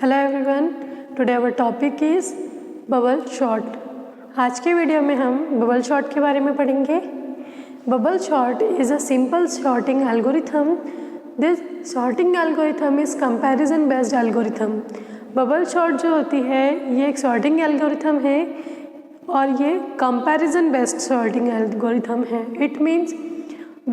Hello everyone, today our topic is bubble sort. आज के video में हम बबल सॉर्ट के बारे में पढ़ेंगे। Bubble sort is a simple sorting algorithm. This sorting algorithm is comparison based algorithm. Bubble sort जो होती है ये एक सॉर्टिंग एल्गोरिथम है और ये कंपैरिजन बेस्ड सॉर्टिंग एल्गोरिथम है। It means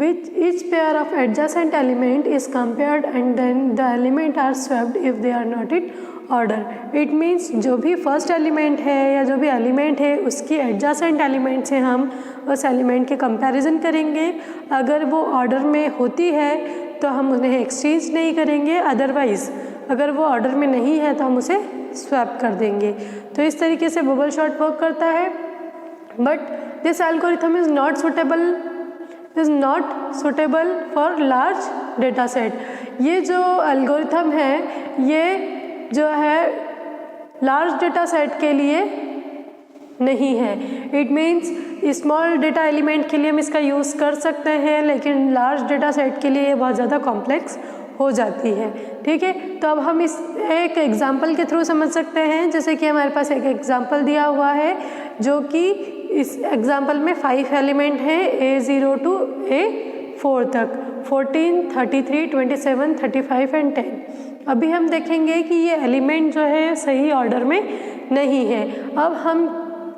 which each pair of adjacent element is compared and then the element are swapped if they are not in order. It means जो भी फर्स्ट एलिमेंट है या जो भी एलिमेंट है उसकी adjacent element से हम उस एलिमेंट के कंपैरिजन करेंगे। अगर वो ऑर्डर में होती है तो हम उन्हें एक्सचेंज नहीं करेंगे, अदरवाइज अगर वो ऑर्डर में नहीं है तो हम उसे स्वैप कर देंगे। तो इस तरीके से बबल सॉर्ट वर्क करता है। But this algorithm is not suitable for large data set. ये जो एल्गोरिथम है ये जो है लार्ज डेटा सेट के लिए नहीं है। It means small data element के लिए हम इसका यूज़ कर सकते हैं, लेकिन लार्ज डेटा सेट के लिए ये बहुत ज़्यादा कॉम्प्लेक्स हो जाती है। ठीक है, तो अब हम इस एक एग्जाम्पल के थ्रू समझ सकते हैं। जैसे कि हमारे पास एक एग्जाम्पल दिया हुआ है जो कि इस एग्जाम्पल में 5 एलिमेंट हैं A0 to A4 तक, 14, 33, 27, 35 एंड 10। अभी हम देखेंगे कि ये एलिमेंट जो है सही ऑर्डर में नहीं है। अब हम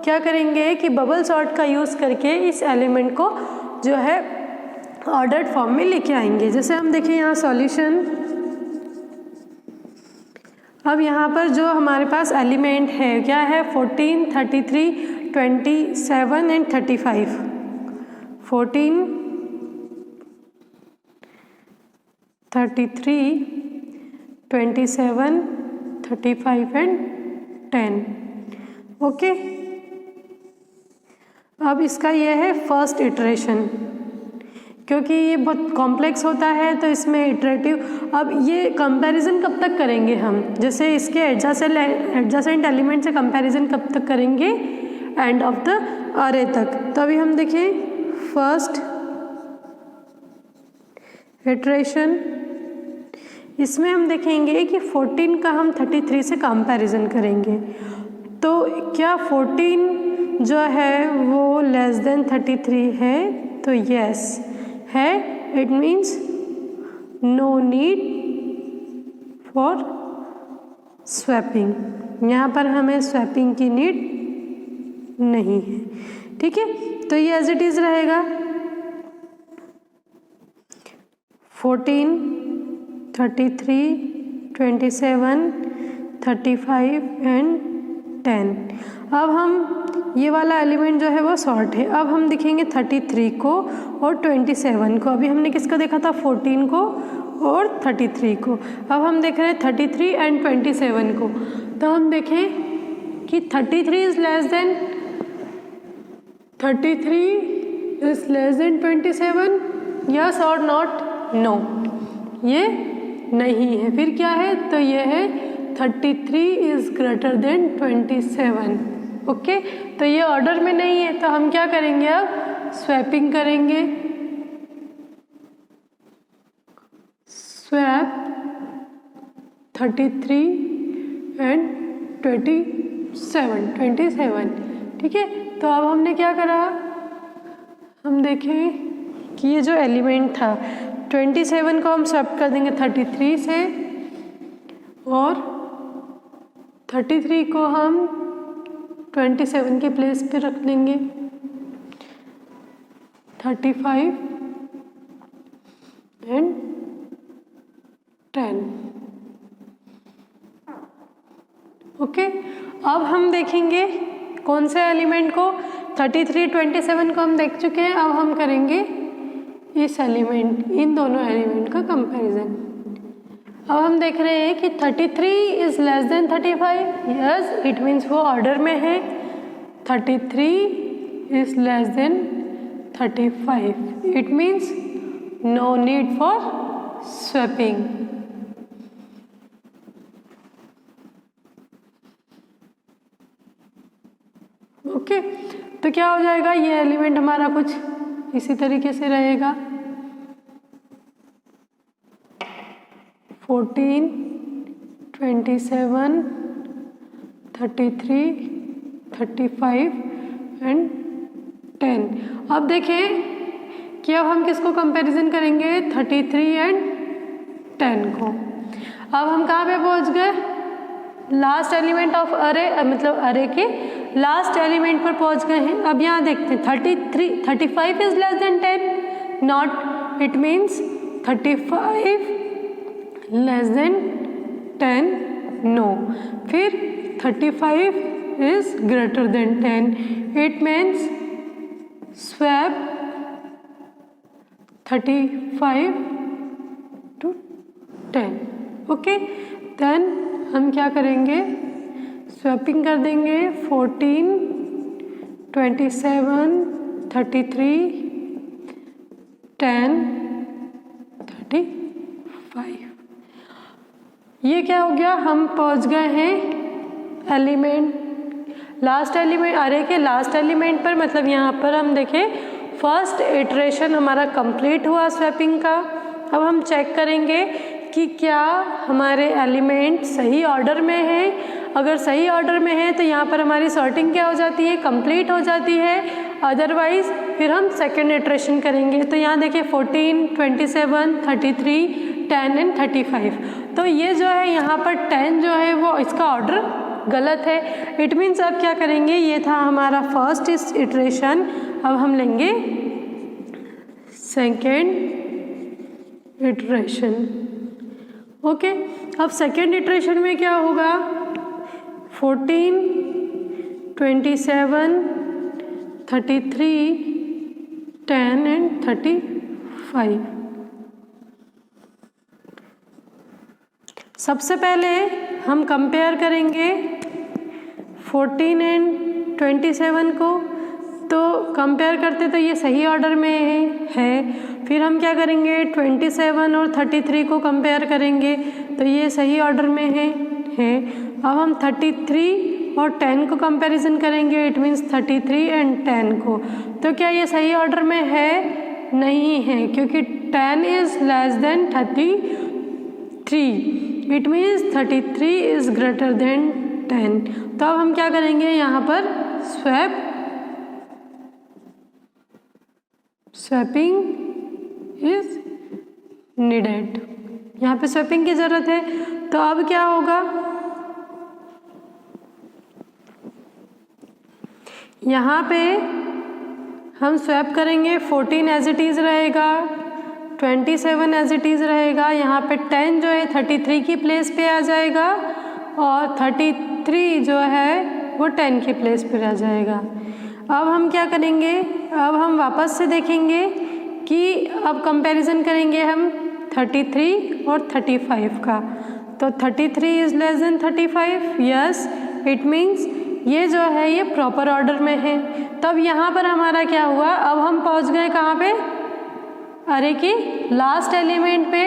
क्या करेंगे कि बबल सॉर्ट का यूज़ करके इस एलिमेंट को जो है ऑर्डर्ड फॉर्म में लेके आएंगे। जैसे हम देखें यहाँ सॉल्यूशन। अब यहाँ पर जो हमारे पास एलिमेंट है क्या है, 14, 33, 27 एंड 35। 14, 33, 27, 35 एंड 10। ओके, अब इसका ये है फर्स्ट इटरेशन। क्योंकि ये बहुत कॉम्प्लेक्स होता है तो इसमें इटरेटिव। अब ये कंपैरिजन कब तक करेंगे हम, जैसे इसके एडजासेंट एलिमेंट से कंपैरिजन कब तक करेंगे, एंड ऑफ द अरे तक। तो अभी हम देखें फर्स्ट इटरेशन, इसमें हम देखेंगे कि 14 का हम 33 से कंपैरिजन करेंगे। तो क्या 14 जो है वो लेस देन 33 है, तो यस है। It means no need for swapping. यहाँ पर हमें स्वैपिंग की नीड नहीं है। ठीक है, तो ये एज इट इज रहेगा। 14, 33, 27, 35 एंड 10। अब हम ये वाला एलिमेंट जो है वो सॉर्ट है। अब हम दिखेंगे 33 को और 27 को। अभी हमने किसका देखा था, 14 को और 33 को। अब हम देख रहे हैं 33 एंड 27 को। तो हम देखें कि 33 इज लेस देन 27, यस और नॉट, नो, ये नहीं है। फिर क्या है, तो ये है 33 इज ग्रेटर देन 27। ओके, तो ये ऑर्डर में नहीं है तो हम क्या करेंगे, अब स्वैपिंग करेंगे। Swap 33 and 27। ठीक है, तो अब हमने क्या करा, हम देखें कि ये जो एलिमेंट था 27 को हम स्वैप कर देंगे 33 से, और 33 को हम 27 के प्लेस पे रख देंगे। 35 एंड 10। ओके, अब हम देखेंगे कौन से एलिमेंट को, 33, 27 को हम देख चुके हैं। अब हम करेंगे इस एलिमेंट, इन दोनों एलिमेंट का कंपैरिजन। अब हम देख रहे हैं कि 33 is less than 35, yes, it means वो ऑर्डर में है। 33 is less than 35, it means no need for swapping. Okay, तो क्या हो जाएगा, ये एलिमेंट हमारा कुछ इसी तरीके से रहेगा। 14, 27, 33, 35 एंड 10। अब देखें कि अब हम किसको कंपैरिजन करेंगे, 33 एंड 10 को। अब हम कहाँ पे पहुँच गए, लास्ट एलिमेंट ऑफ अरे, मतलब अरे के लास्ट एलिमेंट पर पहुँच गए हैं। अब यहाँ देखते हैं 35 is less than 10, not, it means 35 less than 10, no. फिर 35 is greater than 10, it means swap 35 to 10। Okay, then हम क्या करेंगे, स्वैपिंग कर देंगे 14, 27, 33, 10, 35। ये क्या हो गया, हम पहुंच गए हैं एलिमेंट, लास्ट एलिमेंट, अरे के लास्ट एलिमेंट पर। मतलब यहाँ पर हम देखें फर्स्ट इटरेशन हमारा कंप्लीट हुआ स्वैपिंग का। अब हम चेक करेंगे कि क्या हमारे एलिमेंट सही ऑर्डर में है। अगर सही ऑर्डर में है तो यहाँ पर हमारी सॉर्टिंग क्या हो जाती है, कंप्लीट हो जाती है। अदरवाइज फिर हम सेकेंड इटरेशन करेंगे। तो यहाँ देखिए 14, 27, 33, 10 एंड 35। तो ये जो है यहाँ पर 10 जो है वो इसका ऑर्डर गलत है। इट मीन्स अब क्या करेंगे, ये था हमारा फर्स्ट इटरेशन, अब हम लेंगे सेकेंड इटरेशन। ओके, अब सेकेंड इटरेशन में क्या होगा, 14, 27, 33, 10 एंड 35। सबसे पहले हम कंपेयर करेंगे 14 एंड 27 को। तो कंपेयर करते तो ये सही ऑर्डर में है। फिर हम क्या करेंगे, 27 और 33 को कंपेयर करेंगे तो ये सही ऑर्डर में है। अब हम 33 और 10 को कंपैरिजन करेंगे, इट मीन्स 33 एंड 10 को। तो क्या ये सही ऑर्डर में है, नहीं है, क्योंकि 10 is less then 33, it means 33 is greater than 10। तो अब हम क्या करेंगे, यहाँ पर स्वैपिंग इज नीडेड, यहाँ पे स्वैपिंग की जरूरत है। तो अब क्या होगा, यहाँ पे हम स्वैप करेंगे, 14 एज इट इज़ रहेगा, 27 एज इट इज़ रहेगा, यहाँ पे 10 जो है 33 की प्लेस पे आ जाएगा और 33 जो है वो 10 की प्लेस पे आ जाएगा। अब हम क्या करेंगे, अब हम वापस से देखेंगे कि अब कंपैरिजन करेंगे हम 33 और 35 का। तो 33 is less than 35, yes, it means ये जो है ये प्रॉपर ऑर्डर में है। तब यहाँ पर हमारा क्या हुआ, अब हम पहुँच गए कहाँ पे, अरे की लास्ट एलिमेंट पे।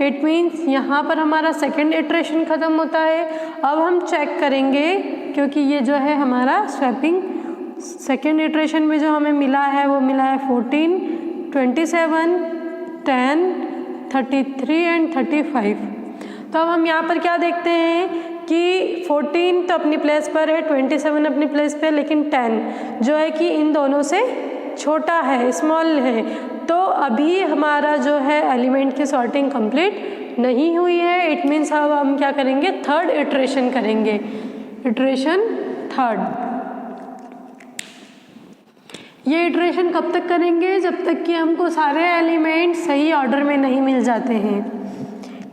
इट मीन्स यहाँ पर हमारा सेकेंड इटरेशन ख़त्म होता है। अब हम चेक करेंगे, क्योंकि ये जो है हमारा स्वैपिंग सेकेंड इटरेशन में जो हमें मिला है वो मिला है 14, 27, 10, 33 एंड 35। तो अब हम यहाँ पर क्या देखते हैं कि 14 तो अपनी प्लेस पर है, 27 अपनी प्लेस पे, लेकिन 10 जो है कि इन दोनों से छोटा है, स्मॉल है। तो अभी हमारा जो है एलिमेंट की सॉर्टिंग कंप्लीट नहीं हुई है। इट मीन्स अब हम क्या करेंगे, थर्ड इटरेशन करेंगे, इटरेशन थर्ड। ये इटरेशन कब तक करेंगे, जब तक कि हमको सारे एलिमेंट सही ऑर्डर में नहीं मिल जाते हैं।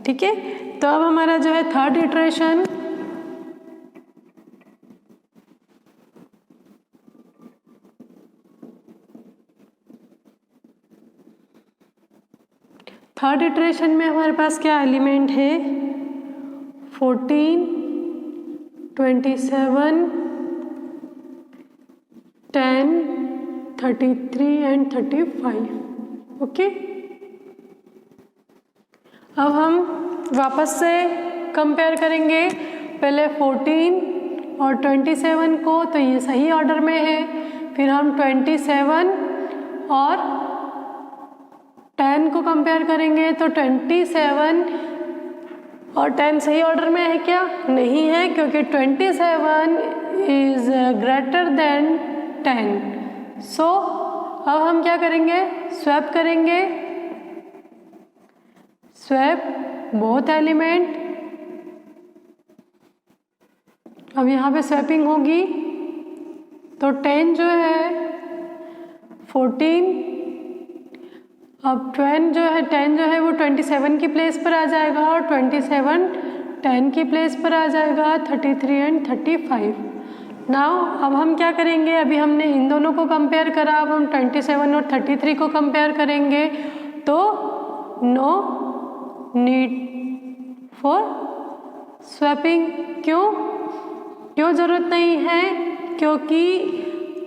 ठीक है, तो अब हमारा जो है थर्ड इटरेशन, थर्ड इटरेशन में हमारे पास क्या एलिमेंट है, 14, 27, 10, 33 एंड 35। ओके, अब हम वापस से कंपेयर करेंगे पहले 14 और 27 को, तो ये सही ऑर्डर में है। फिर हम 27 और 10 को कंपेयर करेंगे तो 27 और 10 सही ऑर्डर में है क्या? नहीं है, क्योंकि 27 इज ग्रेटर देन 10। सो अब हम क्या करेंगे? स्वैप करेंगे, स्वैप बोथ एलिमेंट। अब यहाँ पे स्वैपिंग होगी तो 10 जो है 14, अब 10 जो है वो 27 की प्लेस पर आ जाएगा और 27 10 की प्लेस पर आ जाएगा, 33 एंड 35। नाउ अब हम क्या करेंगे? अभी हमने इन दोनों को कंपेयर करा, अब हम 27 और 33 को कंपेयर करेंगे। तो नो नीड फॉर स्वैपिंग। क्यों ज़रूरत नहीं है? क्योंकि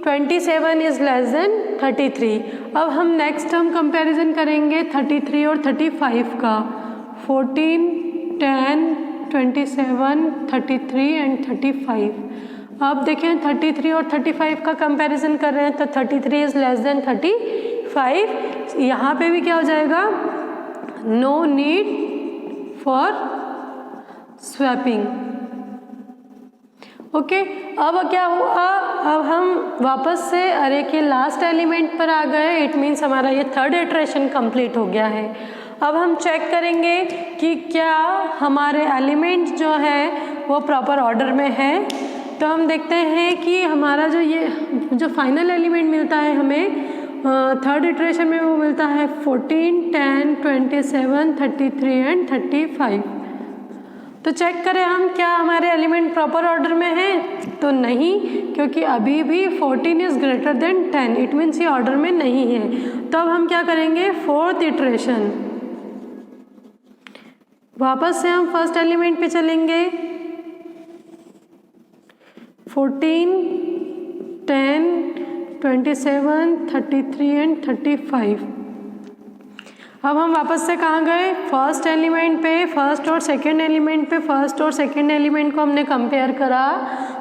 27 इज़ लेस देन 33। अब हम नेक्स्ट हम कंपैरिजन करेंगे 33 और 35 का। 14, 10, 27, 33 एंड 35। अब देखें 33 और 35 का कंपैरिजन कर रहे हैं तो 33 इज़ लेस देन 35। यहाँ पे भी क्या हो जाएगा? No need for swapping. Okay, अब क्या हुआ? अब हम वापस से अरे के लास्ट एलिमेंट पर आ गए। इट मीन्स हमारा ये थर्ड इटरेशन कंप्लीट हो गया है। अब हम चेक करेंगे कि क्या हमारे एलिमेंट जो है वो प्रॉपर ऑर्डर में है। तो हम देखते हैं कि हमारा जो फाइनल एलिमेंट मिलता है हमें थर्ड इटरेशन में, वो मिलता है 14, 10, 27, 33 एंड 35। तो चेक करें हम क्या हमारे एलिमेंट प्रॉपर ऑर्डर में है? तो नहीं, क्योंकि अभी भी 14 is greater than 10। It means ये ऑर्डर में नहीं है। तो अब हम क्या करेंगे? फोर्थ इटरेशन, वापस से हम फर्स्ट एलिमेंट पे चलेंगे। 14, 10, 27, 33 एंड 35। अब हम वापस से कहाँ गए? फर्स्ट एलिमेंट पे, फर्स्ट और सेकंड एलिमेंट पे। फर्स्ट और सेकंड एलिमेंट को हमने कंपेयर करा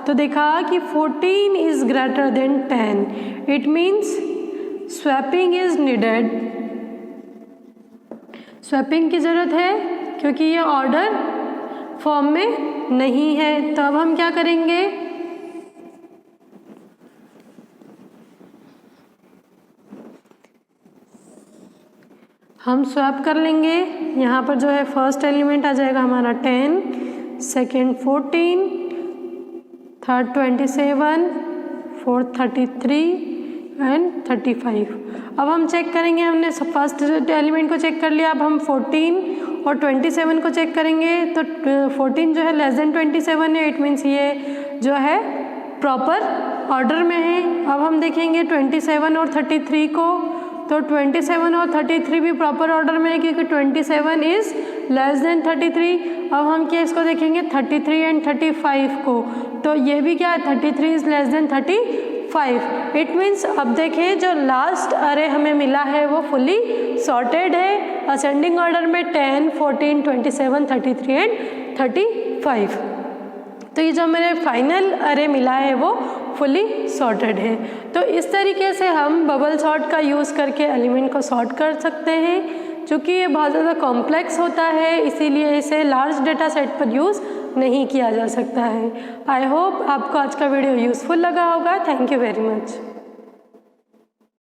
तो देखा कि 14 is greater than 10। It means swapping is needed. Swapping की ज़रूरत है क्योंकि ये ऑर्डर फॉर्म में नहीं है। तो अब हम क्या करेंगे? हम स्वैप कर लेंगे। यहाँ पर जो है फर्स्ट एलिमेंट आ जाएगा हमारा 10, सेकेंड 14, थर्ड 27, फोर्थ 33 एंड 35। अब हम चेक करेंगे, हमने फर्स्ट एलिमेंट को चेक कर लिया। अब हम 14 और 27 को चेक करेंगे। तो 14 जो है लेस देन 27 है। इट मीन्स ये जो है प्रॉपर ऑर्डर में है। अब हम देखेंगे 27 और 33 को। तो 27 और 33 भी प्रॉपर ऑर्डर में है क्योंकि 27 इज़ लेस देन 33। अब हम क्या इसको देखेंगे 33 एंड 35 को। तो ये भी क्या है 33 is less than 35। It means अब देखें जो लास्ट अरे हमें मिला है वो फुली सॉर्टेड है असेंडिंग ऑर्डर में 10, 14, 27, 33 एंड 35। तो ये जो मेरे फाइनल अरे मिला है वो फुली सॉर्टेड है। तो इस तरीके से हम बबल सॉर्ट का यूज़ करके एलिमेंट को सॉर्ट कर सकते हैं। चूँकि ये बहुत ज़्यादा कॉम्प्लेक्स होता है इसीलिए इसे लार्ज डेटा सेट पर यूज़ नहीं किया जा सकता है। आई होप आपको आज का वीडियो यूज़फुल लगा होगा। Thank you very much.